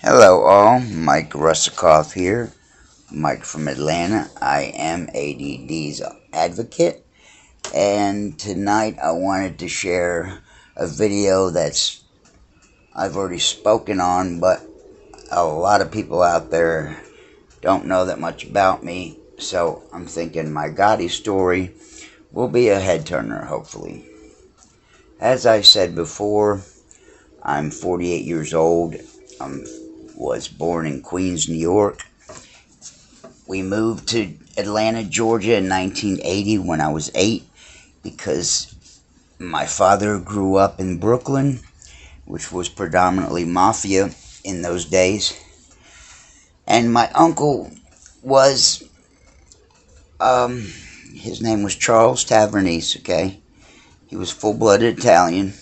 Hello all, Mike Russakoff here, Mike from Atlanta. I am ADD's advocate, and tonight I wanted to share a video that's I've already spoken on, but a lot of people out there don't know that much about me, so I'm thinking my Gottis story will be a head turner, hopefully. As I said before, I'm 48 years old. I was born in Queens, New York. We moved to Atlanta, Georgia in 1980 when I was 8 because my father grew up in Brooklyn, which was predominantly mafia in those days. And my uncle was, his name was Charles Tavernese, okay? He was full-blooded Italian.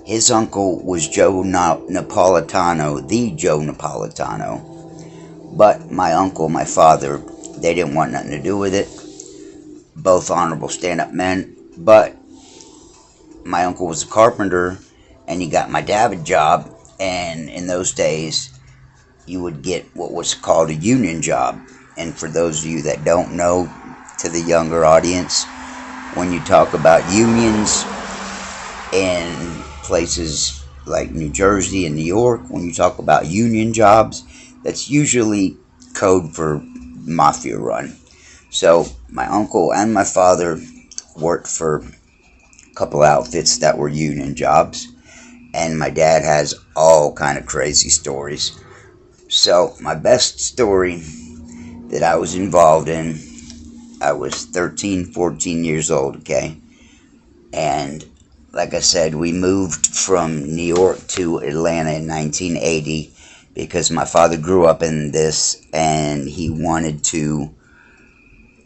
His uncle was Joe Napolitano, the Joe Napolitano. But my uncle, my father, they didn't want nothing to do with it. Both honorable stand-up men. But my uncle was a carpenter, and he got my dad a job. And in those days, you would get what was called a union job. And for those of you that don't know, to the younger audience, when you talk about unions in places like New Jersey and New York, when you talk about union jobs, that's usually code for mafia run. So my uncle and my father worked for a couple outfits that were union jobs, and my dad has all kind of crazy stories. So my best story that I was involved in, I was 13, 14 years old, okay? And like I said, we moved from New York to Atlanta in 1980 because my father grew up in this and he wanted to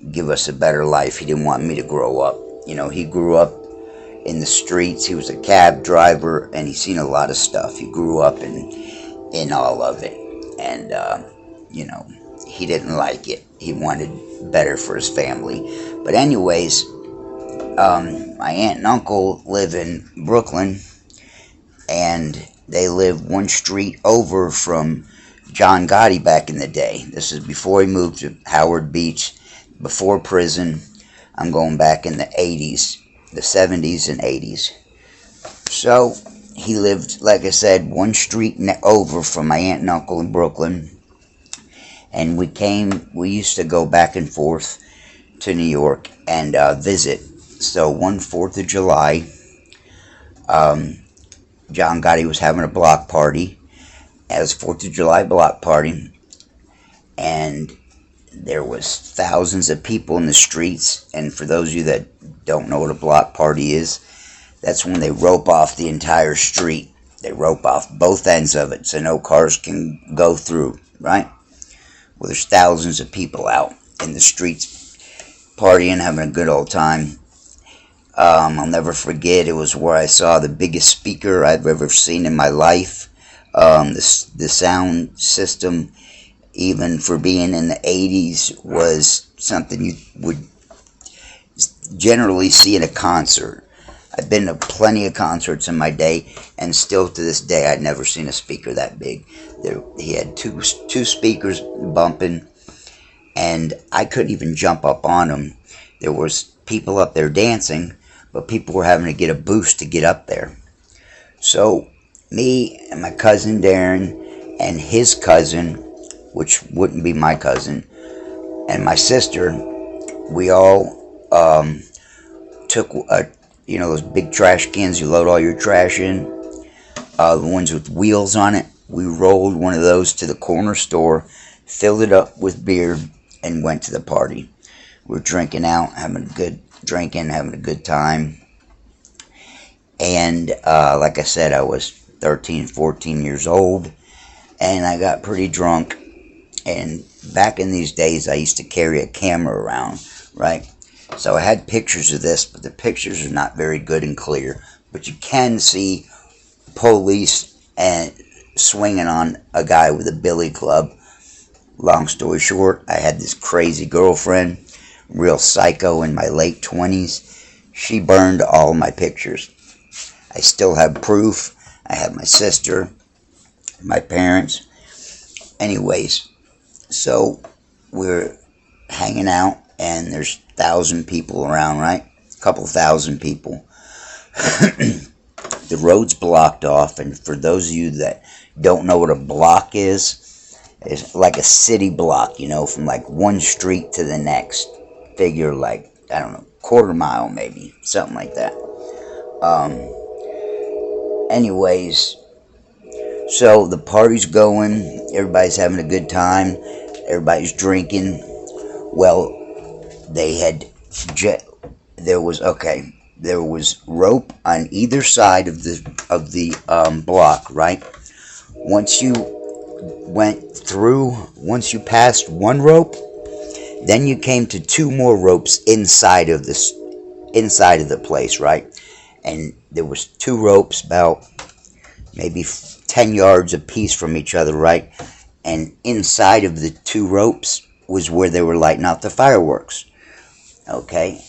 give us a better life. He didn't want me to grow up. You know, he grew up in the streets. He was a cab driver and he's seen a lot of stuff. He grew up in all of it. And, you know, he didn't like it. He wanted better for his family. But anyways, my aunt and uncle live in Brooklyn, and they live one street over from John Gotti back in the day. This is before he moved to Howard Beach, before prison. I'm going back in the 80s, the 70s and 80s. So he lived, like I said, one street over from my aunt and uncle in Brooklyn, and we used to go back and forth to New York and visit. So one 4th of July, John Gotti was having a block party. It was 4th of July block party. And there was thousands of people in the streets. And for those of you that don't know what a block party is, that's when they rope off the entire street. They rope off both ends of it so no cars can go through, right? Well, there's thousands of people out in the streets partying, having a good old time. I'll never forget, it was where I saw the biggest speaker I've ever seen in my life. The sound system, even for being in the 80s, was something you would generally see in a concert. I've been to plenty of concerts in my day, and still to this day, I'd never seen a speaker that big. He had two speakers bumping, and I couldn't even jump up on them. There was people up there dancing, but people were having to get a boost to get up there. So me and my cousin Darren and his cousin, which wouldn't be my cousin, and my sister, we all took those big trash cans you load all your trash in, the ones with wheels on it. We rolled one of those to the corner store, filled it up with beer, and went to the party. We were drinking out, having a good time. And like I said, I was 13, 14 years old, and I got pretty drunk. And back in these days, I used to carry a camera around, right? So I had pictures of this, but the pictures are not very good and clear. But you can see police and swinging on a guy with a billy club. Long story short, I had this crazy girlfriend, real psycho, in my late 20s. She burned all my pictures. I still have proof. I have my sister. my parents. Anyways, so we're hanging out, and there's 1,000 people around, right? A couple thousand people. The road's blocked off, and for those of you that don't know what a block is, it's like a city block, from like one street to the next. Figure like, I don't know, quarter mile maybe, something like that. Anyways, so the party's going, everybody's having a good time, everybody's drinking. Well, they had there was rope on either side of the block, right? Once you passed one rope, then you came to two more ropes inside of the place, right? And there was two ropes about maybe 10 yards apiece from each other, right? And inside of the two ropes was where they were lighting out the fireworks. Okay?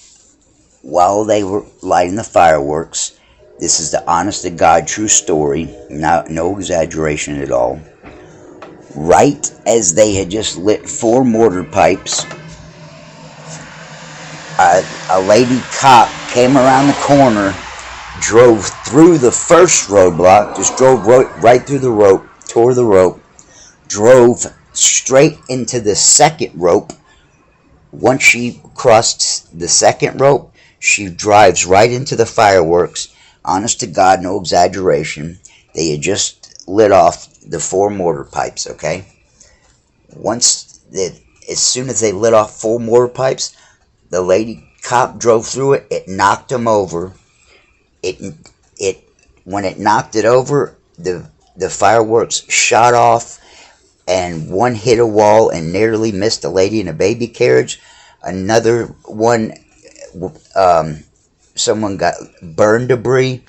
While they were lighting the fireworks, this is the honest to God true story, no exaggeration at all. Right as they had just lit 4 mortar pipes, a lady cop came around the corner, drove through the first roadblock, just drove right through the rope, tore the rope, drove straight into the second rope. Once she crossed the second rope, she drives right into the fireworks. Honest to God, no exaggeration. They had just lit off the 4 mortar pipes, okay? As soon as they lit off 4 mortar pipes, the lady cop drove through it. It knocked him over. When it knocked it over, the fireworks shot off, and one hit a wall and nearly missed a lady in a baby carriage. Another one, someone got burn debris.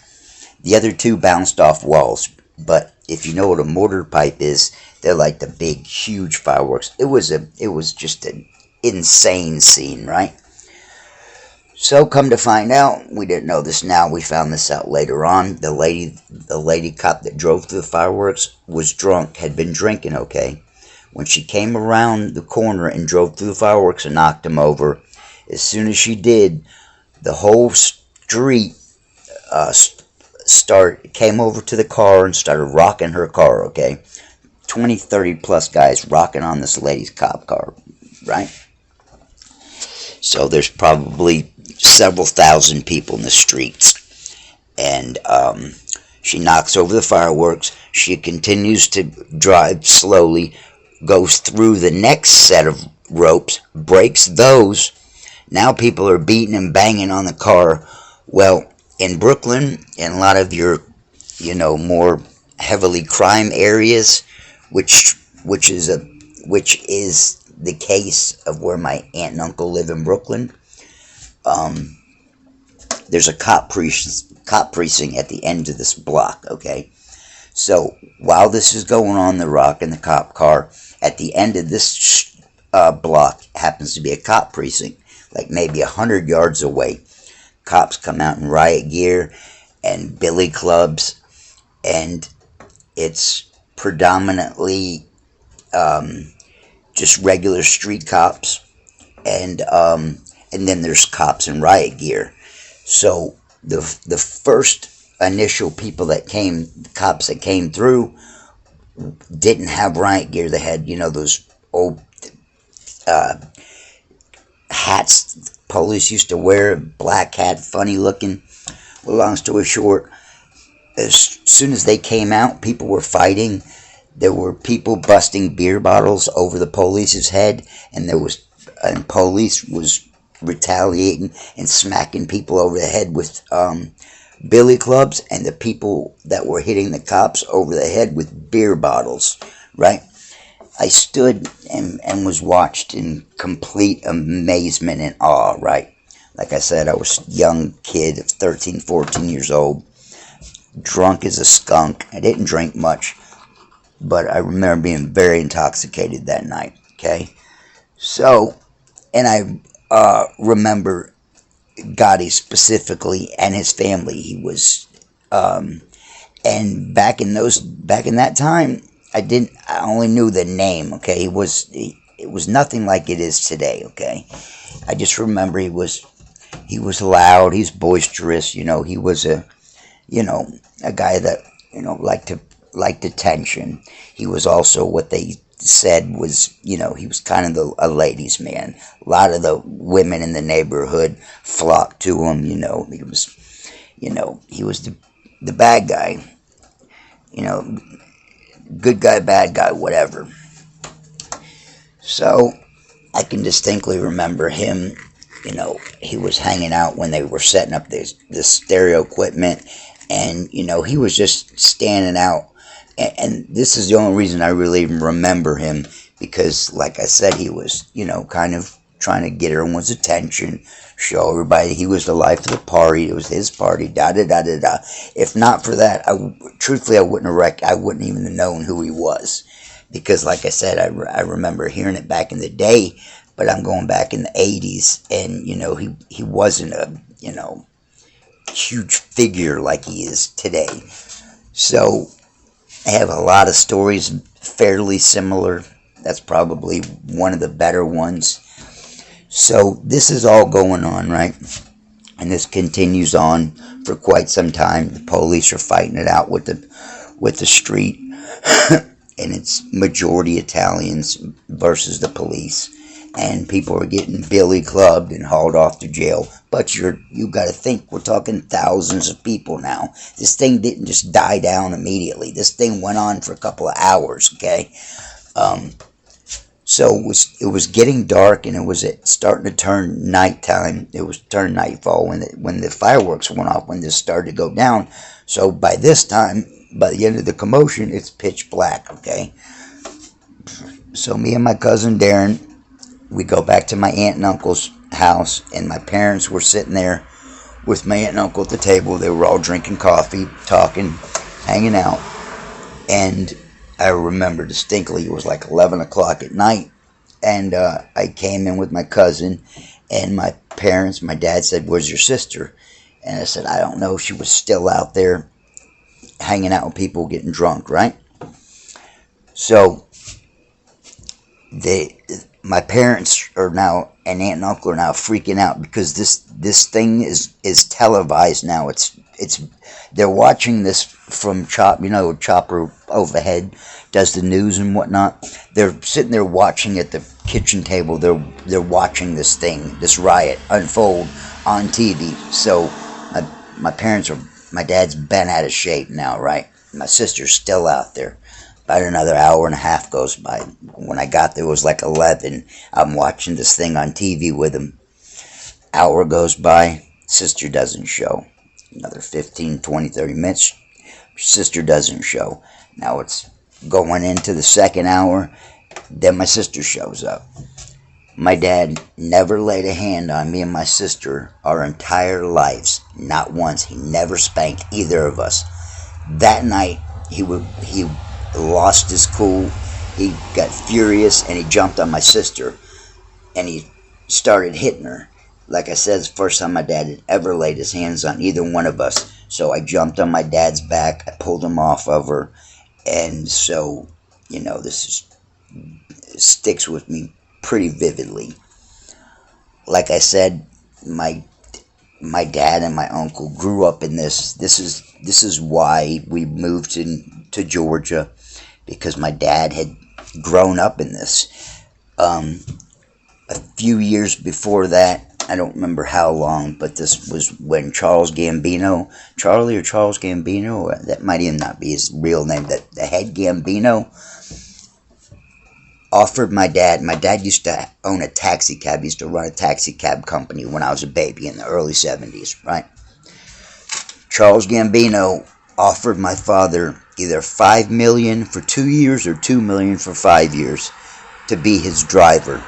The other 2 bounced off walls. But if you know what a mortar pipe is, they're like the big, huge fireworks. It was just an insane scene, right? So come to find out, we didn't know this now, we found this out later on. The lady cop that drove through the fireworks was drunk, had been drinking, okay? When she came around the corner and drove through the fireworks and knocked him over, as soon as she did, the whole street came over to the car and started rocking her car, okay? 20, 30 plus guys rocking on this lady's cop car, right? So there's probably several thousand people in the streets. And she knocks over the fireworks. She continues to drive slowly, goes through the next set of ropes, breaks those. Now people are beating and banging on the car. Well, in Brooklyn, in a lot of your, more heavily crime areas, which is the case of where my aunt and uncle live in Brooklyn, there's a cop precinct at the end of this block, okay? So while this is going on, the rock and the cop car, at the end of this block happens to be a cop precinct, like maybe 100 yards away. Cops come out in riot gear and billy clubs, and it's predominantly just regular street cops, and then there's cops in riot gear. So the first initial people that came, the cops that came through, didn't have riot gear. They had, those old hats police used to wear, black hat, funny looking. Well, long story short, as soon as they came out, people were fighting. There were people busting beer bottles over the police's head, and police was retaliating and smacking people over the head with billy clubs, and the people that were hitting the cops over the head with beer bottles, right? I stood and was watched in complete amazement and awe, right? Like I said, I was a young kid of 13, 14 years old, drunk as a skunk. I didn't drink much, but I remember being very intoxicated that night, okay? So, and I remember Gottis specifically and his family. He was, and back in that time, I only knew the name, okay? It was nothing like it is today, okay? I just remember he was loud, he's boisterous, he was you know, a guy that, liked attention. He was also what they said was, he was kind of a ladies' man. A lot of the women in the neighborhood flocked to him, he was the bad guy, you know, good guy, bad guy, whatever. So I can distinctly remember him. He was hanging out when they were setting up this stereo equipment, and he was just standing out. And this is the only reason I really even remember him, because, like I said, he was kind of trying to get everyone's attention, show everybody he was the life of the party. It was his party. Da da da da da. If not for that, truthfully, I wouldn't even have known who he was, because, like I said, I remember hearing it back in the day. But I'm going back in the 80s, and, he wasn't a, huge figure like he is today. So I have a lot of stories fairly similar. That's probably one of the better ones. So this is all going on, right? And this continues on for quite some time. The police are fighting it out with the street, and it's majority Italians versus the police. And people are getting billy clubbed and hauled off to jail. But you got to think, we're talking thousands of people now. This thing didn't just die down immediately. This thing went on for a couple of hours, okay? So it was getting dark, and it was starting to turn nighttime. It was turning nightfall when the fireworks went off, when this started to go down. So by this time, by the end of the commotion, it's pitch black, okay? So me and my cousin Darren, we go back to my aunt and uncle's house, and my parents were sitting there with my aunt and uncle at the table. They were all drinking coffee, talking, hanging out. And I remember distinctly, it was like 11 o'clock at night, and I came in with my cousin, and my dad said, "Where's your sister?" And I said, "I don't know. She was still out there hanging out with people, getting drunk," right? So my parents are now, and aunt and uncle are now freaking out, because this thing is televised now. They're watching this from Chopper overhead does the news and whatnot. They're sitting there watching at the kitchen table. They're watching this riot unfold on TV. So my dad's bent out of shape now, right? My sister's still out there. About another hour and a half goes by. When I got there, it was like 11. I'm watching this thing on TV with him. Hour goes by. Sister doesn't show. Another 15, 20, 30 minutes. Sister doesn't show. Now it's going into the second hour. Then my sister shows up. My dad never laid a hand on me and my sister our entire lives. Not once. He never spanked either of us. That night, he lost his cool. He got furious, and he jumped on my sister, and he started hitting her. Like I said, it's the first time my dad had ever laid his hands on either one of us. So I jumped on my dad's back. I pulled him off of her, and so this sticks with me pretty vividly. Like I said, my dad and my uncle grew up in this. This is why we moved to Georgia, because my dad had grown up in this. A few years before that, I don't remember how long, but this was when Charles Gambino, that might even not be his real name, that the head Gambino, offered my dad used to own a taxi cab, he used to run a taxi cab company when I was a baby in the early 70s, right? Charles Gambino offered my father either $5 million for 2 years or $2 million for 5 years to be his driver.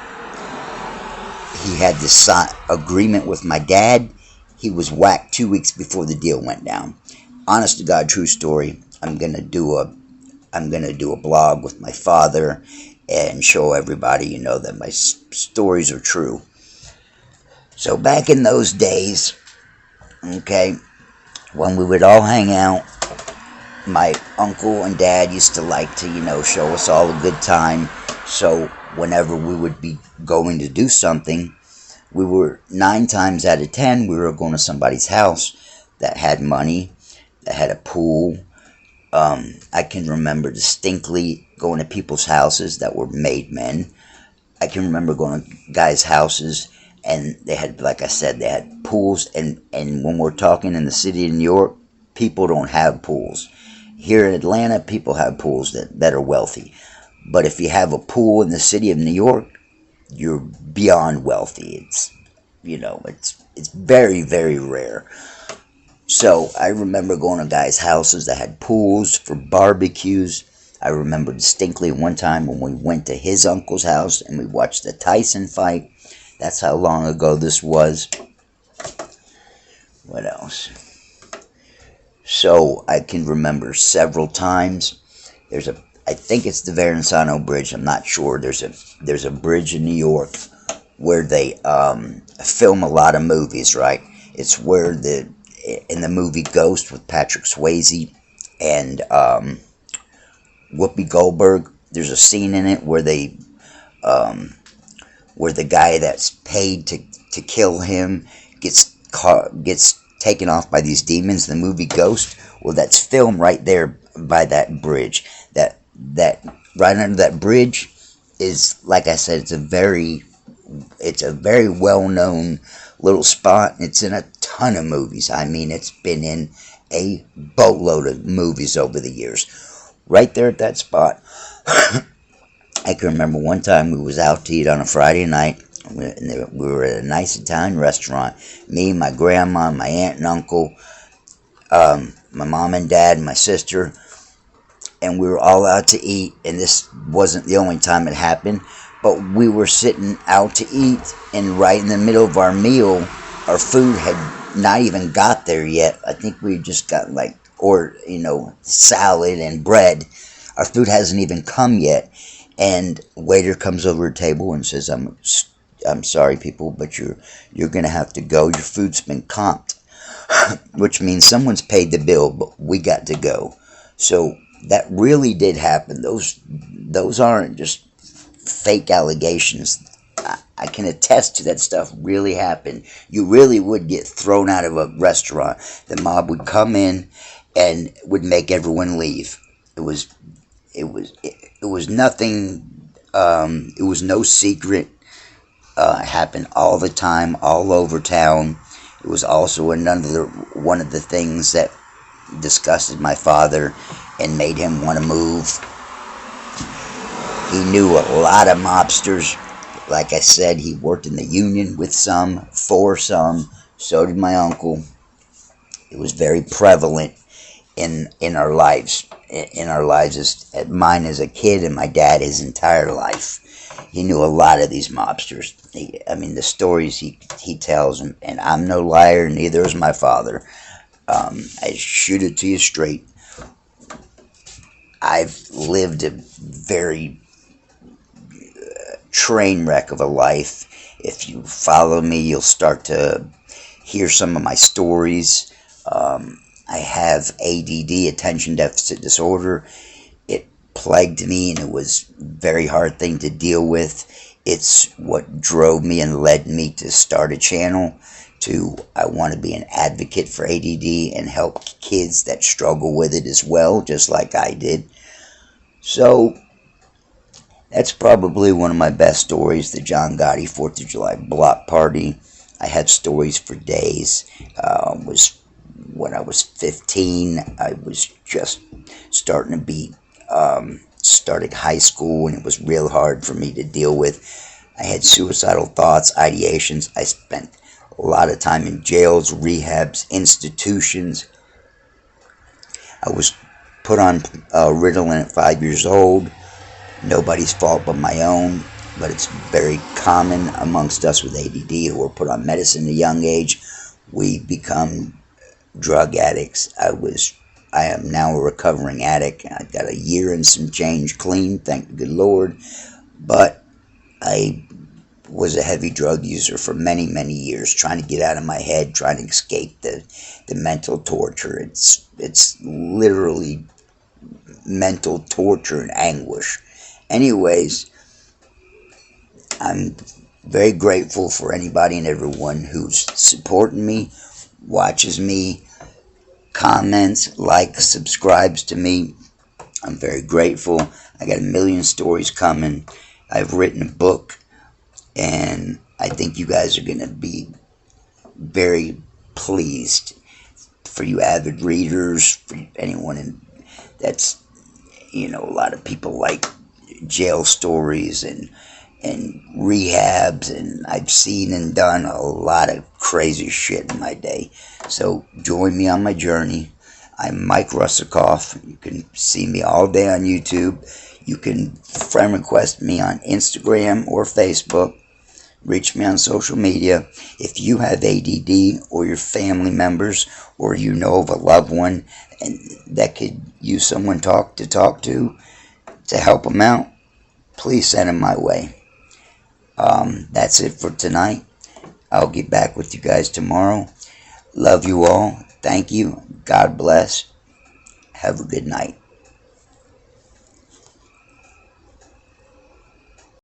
He had this agreement with my dad. He was whacked 2 weeks before the deal went down. Honest to God, true story. I'm gonna do a blog with my father and show everybody, that my stories are true. So back in those days, okay, when we would all hang out, my uncle and dad used to like to, show us all a good time. So whenever we would be going to do something, we were 9 times out of 10, we were going to somebody's house that had money, that had a pool. I can remember distinctly going to people's houses that were made men. I can remember going to guys' houses and they had, like I said, they had pools. And when we're talking in the city of New York, people don't have pools. Here in Atlanta, people have pools that are wealthy. But if you have a pool in the city of New York, you're beyond wealthy. It's very, very rare. So I remember going to guys' houses that had pools for barbecues. I remember distinctly one time when we went to his uncle's house and we watched the Tyson fight. That's how long ago this was. What else? So I can remember several times. I think it's the Verrazano Bridge. I'm not sure. There's a bridge in New York where they film a lot of movies, right? It's where in the movie Ghost with Patrick Swayze and Whoopi Goldberg. There's a scene in it where where the guy that's paid to kill him gets taken off by these demons. The movie Ghost. Well, that's filmed right there by that bridge. That right under that bridge is, like I said, it's a very well known little spot. It's in a ton of movies. I mean, it's been in a boatload of movies over the years. Right there at that spot. I can remember one time we was out to eat on a Friday night. We were at a nice Italian restaurant. Me, my grandma, my aunt and uncle, my mom and dad, and my sister. And we were all out to eat. And this wasn't the only time it happened. But we were sitting out to eat. And right in the middle of our meal, our food had not even got there yet. I think we just got salad and bread. Our food hasn't even come yet. And waiter comes over the table and says, I'm sorry, people, but you're going to have to go. Your food's been comped, which means someone's paid the bill, but we got to go. So that really did happen. Those aren't just fake allegations. I can attest to that stuff really happened. You really would get thrown out of a restaurant. The mob would come in and would make everyone leave. It was nothing. It was no secret. It happened all the time, all over town. It was also another one of the things that disgusted my father and made him want to move. He knew a lot of mobsters. Like I said, he worked in the union with some, for some. So did my uncle. It was very prevalent in our lives. In our lives, mine as a kid and my dad his entire life. He knew a lot of these mobsters. The stories he tells, and I'm no liar, neither is my father. I shoot it to you straight. I've lived a very train wreck of a life. If you follow me, you'll start to hear some of my stories. I have ADD, attention deficit disorder. It plagued me, and it was a very hard thing to deal with. It's what drove me and led me to start a channel. I want to be an advocate for ADD and help kids that struggle with it as well, just like I did. So that's probably one of my best stories, the John Gotti 4th of July block party. I had stories for days. When I was 15, I was just starting to be, started high school, and it was real hard for me to deal with. I had suicidal thoughts, ideations. I spent a lot of time in jails, rehabs, institutions. I was put on Ritalin at 5 years old. Nobody's fault but my own, but it's very common amongst us with ADD who are put on medicine at a young age. We become drug addicts. I am now a recovering addict. I got a year and some change clean, thank the good Lord. But I was a heavy drug user for many, many years, trying to get out of my head, trying to escape the mental torture. It's literally mental torture and anguish. Anyways, I'm very grateful for anybody and everyone who's supporting me, watches me, comments, likes, subscribes to me. I'm very grateful. I got a million stories coming. I've written a book, and I think you guys are going to be very pleased. For you avid readers, for anyone that's, a lot of people like jail stories and rehabs, and I've seen and done a lot of crazy shit in my day. So join me on my journey. I'm Mike Russakoff. You can see me all day on YouTube. You can friend request me on Instagram or Facebook. Reach me on social media. If you have ADD, or your family members, or you know of a loved one and that could use someone to talk to help them out, please send them my way. That's it for tonight. I'll get back with you guys tomorrow. Love you all. Thank you. God bless. Have a good night.